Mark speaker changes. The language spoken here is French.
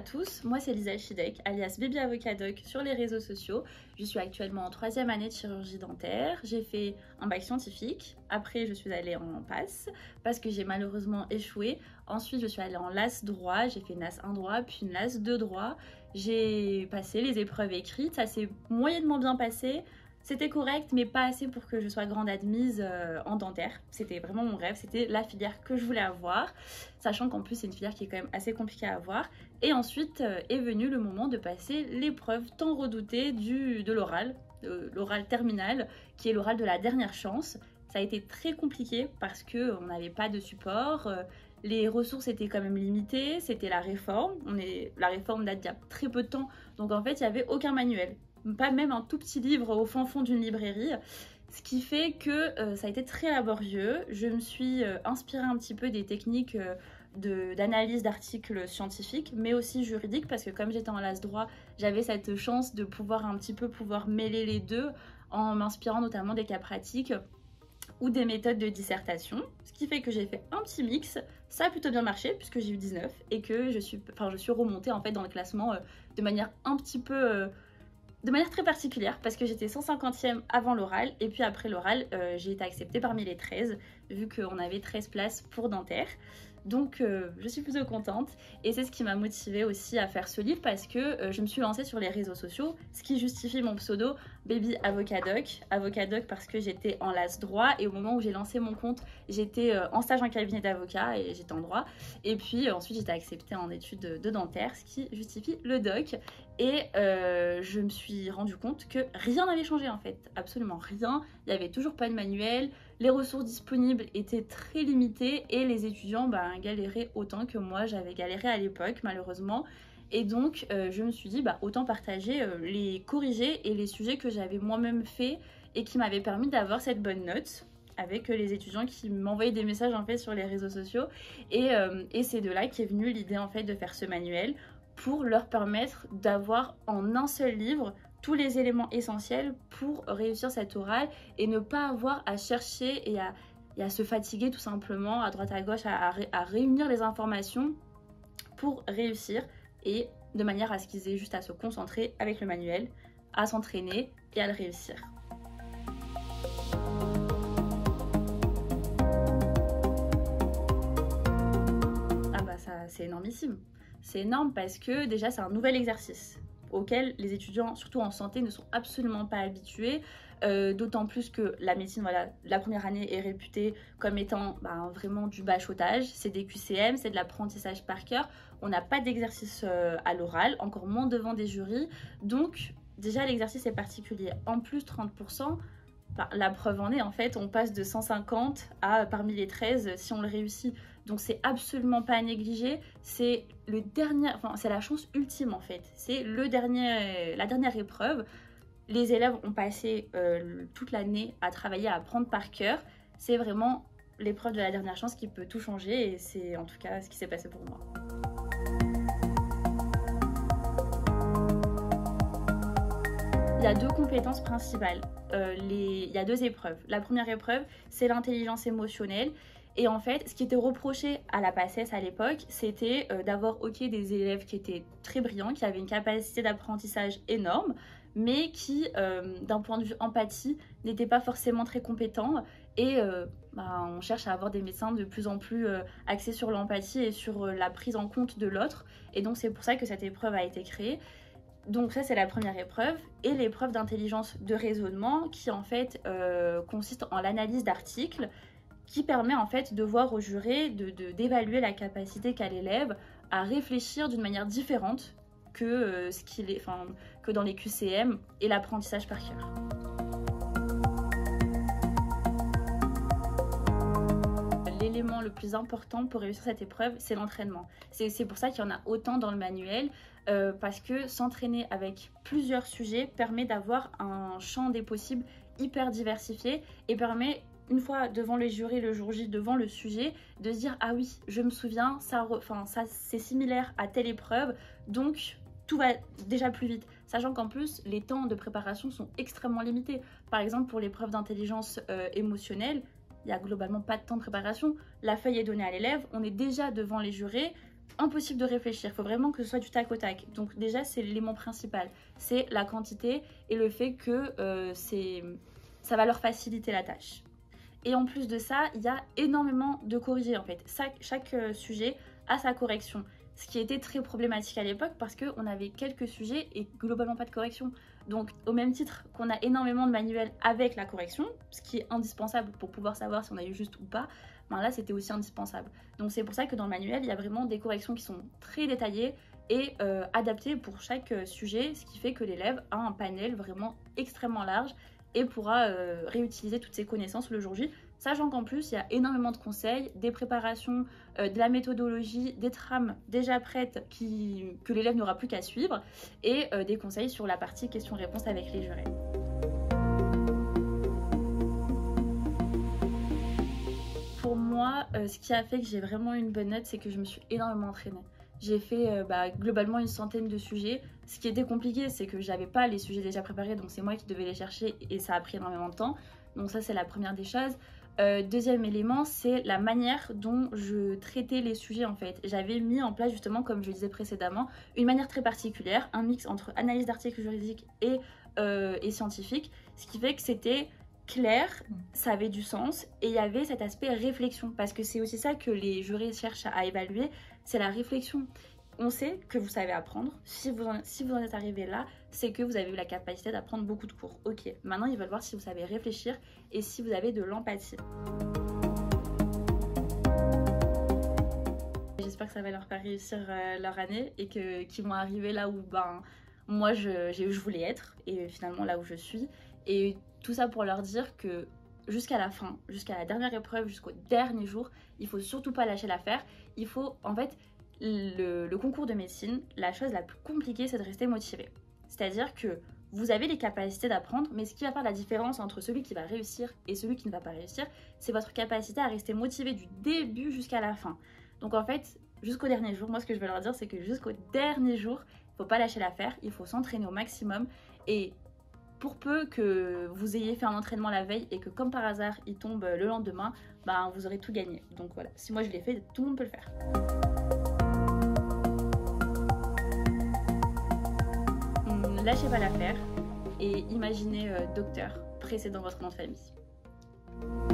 Speaker 1: tous, moi c'est Lisa Chidek, alias Baby Avocadoc sur les réseaux sociaux. Je suis actuellement en 3e année de chirurgie dentaire. J'ai fait un bac scientifique, après je suis allée en PASS parce que j'ai malheureusement échoué. Ensuite je suis allée en LAS droit, j'ai fait une LAS 1 droit, puis une LAS 2 droit. J'ai passé les épreuves écrites, ça s'est moyennement bien passé. C'était correct, mais pas assez pour que je sois grande admise en dentaire. C'était vraiment mon rêve, c'était la filière que je voulais avoir, sachant qu'en plus c'est une filière qui est quand même assez compliquée à avoir. Et ensuite est venu le moment de passer l'épreuve tant redoutée de l'oral, l'oral terminal, qui est l'oral de la dernière chance. Ça a été très compliqué parce qu'on n'avait pas de support, les ressources étaient quand même limitées, c'était la réforme. La réforme date d'il y a très peu de temps, donc en fait il n'y avait aucun manuel. Pas même un tout petit livre au fin fond d'une librairie, ce qui fait que ça a été très laborieux. Je me suis inspirée un petit peu des techniques d'analyse d'articles scientifiques, mais aussi juridiques, parce que comme j'étais en LAS droit, j'avais cette chance de pouvoir un petit peu mêler les deux en m'inspirant notamment des cas pratiques ou des méthodes de dissertation, ce qui fait que j'ai fait un petit mix. Ça a plutôt bien marché puisque j'ai eu 19 et que je suis remontée en fait dans le classement de manière un petit peu... de manière très particulière parce que j'étais 150e avant l'oral et puis après l'oral j'ai été acceptée parmi les 13 vu qu'on avait 13 places pour dentaire. Donc je suis plutôt contente et c'est ce qui m'a motivée aussi à faire ce livre parce que je me suis lancée sur les réseaux sociaux, ce qui justifie mon pseudo Baby Avocadoc. Avocadoc parce que j'étais en LAS droit et au moment où j'ai lancé mon compte j'étais en stage en cabinet d'avocat et j'étais en droit et puis ensuite j'étais acceptée en études de dentaire, ce qui justifie le doc. Et je me suis rendu compte que rien n'avait changé en fait, absolument rien. Il n'y avait toujours pas de manuel, les ressources disponibles étaient très limitées et les étudiants galéraient autant que moi j'avais galéré à l'époque malheureusement. Et donc je me suis dit autant partager les corrigés et les sujets que j'avais moi-même fait et qui m'avaient permis d'avoir cette bonne note avec les étudiants qui m'envoyaient des messages en fait sur les réseaux sociaux. Et c'est de là qu'est venue l'idée en fait de faire ce manuel pour leur permettre d'avoir en un seul livre tous les éléments essentiels pour réussir cet oral et ne pas avoir à chercher et à se fatiguer tout simplement à droite à gauche à réunir les informations pour réussir et de manière à ce qu'ils aient juste à se concentrer avec le manuel, à s'entraîner et à le réussir. Ah bah ça c'est énormissime. C'est énorme parce que déjà c'est un nouvel exercice auquel les étudiants, surtout en santé, ne sont absolument pas habitués, d'autant plus que la médecine, voilà, la première année est réputée comme étant vraiment du bachotage, c'est des QCM, c'est de l'apprentissage par cœur, on n'a pas d'exercice à l'oral, encore moins devant des jurys, donc déjà l'exercice est particulier. En plus 30%, la preuve en est, en fait, on passe de 150 à parmi les 13 si on le réussit. Donc c'est absolument pas à négliger, c'est c'est la chance ultime en fait. C'est la dernière épreuve. Les élèves ont passé toute l'année à travailler, à apprendre par cœur. C'est vraiment l'épreuve de la dernière chance qui peut tout changer et c'est en tout cas ce qui s'est passé pour moi. Il y a deux compétences principales, il y a deux épreuves. La première épreuve, c'est l'intelligence émotionnelle. Et en fait, ce qui était reproché à la PACES à l'époque, c'était d'avoir des élèves qui étaient très brillants, qui avaient une capacité d'apprentissage énorme, mais qui, d'un point de vue empathie, n'étaient pas forcément très compétents. Et on cherche à avoir des médecins de plus en plus axés sur l'empathie et sur la prise en compte de l'autre. Et donc c'est pour ça que cette épreuve a été créée. Donc ça c'est la première épreuve et l'épreuve d'intelligence de raisonnement qui en fait consiste en l'analyse d'articles qui permet en fait de voir au juré, d'évaluer la capacité qu'a l'élève à réfléchir d'une manière différente que, que dans les QCM et l'apprentissage par cœur. L'élément le plus important pour réussir cette épreuve, c'est l'entraînement. C'est pour ça qu'il y en a autant dans le manuel, parce que s'entraîner avec plusieurs sujets permet d'avoir un champ des possibles hyper diversifié et permet, une fois devant les jurys le jour J, devant le sujet, de se dire « Ah oui, je me souviens, ça c'est similaire à telle épreuve, donc tout va déjà plus vite. » Sachant qu'en plus, les temps de préparation sont extrêmement limités. Par exemple, pour l'épreuve d'intelligence émotionnelle, il n'y a globalement pas de temps de préparation. La feuille est donnée à l'élève, on est déjà devant les jurés. impossible de réfléchir, il faut vraiment que ce soit du tac au tac. Donc déjà c'est l'élément principal, c'est la quantité et le fait que ça va leur faciliter la tâche. Et en plus de ça, il y a énormément de corrigés en fait. Chaque sujet a sa correction. Ce qui était très problématique à l'époque parce qu'on avait quelques sujets et globalement pas de correction. Donc au même titre qu'on a énormément de manuels avec la correction, ce qui est indispensable pour pouvoir savoir si on a eu juste ou pas, ben là c'était aussi indispensable. Donc c'est pour ça que dans le manuel, il y a vraiment des corrections qui sont très détaillées et adaptées pour chaque sujet, ce qui fait que l'élève a un panel vraiment extrêmement large et pourra réutiliser toutes ses connaissances le jour J, sachant qu'en plus il y a énormément de conseils, des préparations, de la méthodologie, des trames déjà prêtes que l'élève n'aura plus qu'à suivre et des conseils sur la partie questions-réponses avec les jurés. Pour moi, ce qui a fait que j'ai vraiment une bonne note, c'est que je me suis énormément entraînée. J'ai fait globalement une centaine de sujets. Ce qui était compliqué, c'est que j'avais pas les sujets déjà préparés, donc c'est moi qui devais les chercher et ça a pris énormément de temps. Donc ça, c'est la première des choses. Deuxième élément, c'est la manière dont je traitais les sujets en fait. J'avais mis en place justement, comme je le disais précédemment, une manière très particulière, un mix entre analyse d'articles juridiques et scientifique, ce qui fait que c'était clair, ça avait du sens et il y avait cet aspect réflexion parce que c'est aussi ça que les jurés cherchent à évaluer, c'est la réflexion. On sait que vous savez apprendre, si vous en êtes arrivé là, c'est que vous avez eu la capacité d'apprendre beaucoup de cours. Ok, maintenant ils veulent voir si vous savez réfléchir et si vous avez de l'empathie. J'espère que ça va leur faire réussir leur année et qu'ils vont arriver là où moi je voulais être et finalement là où je suis. Et tout ça pour leur dire que jusqu'à la fin, jusqu'à la dernière épreuve, jusqu'au dernier jour, il faut surtout pas lâcher l'affaire. Il faut, en fait, le concours de médecine, la chose la plus compliquée, c'est de rester motivé. C'est-à-dire que vous avez les capacités d'apprendre, mais ce qui va faire la différence entre celui qui va réussir et celui qui ne va pas réussir, c'est votre capacité à rester motivé du début jusqu'à la fin. Donc en fait, jusqu'au dernier jour, moi ce que je veux leur dire, c'est que jusqu'au dernier jour, il faut pas lâcher l'affaire, il faut s'entraîner au maximum et pour peu que vous ayez fait un entraînement la veille et que comme par hasard il tombe le lendemain, vous aurez tout gagné. Donc voilà, si moi je l'ai fait, tout le monde peut le faire. Lâchez pas l'affaire et imaginez docteur précédant votre nom de famille.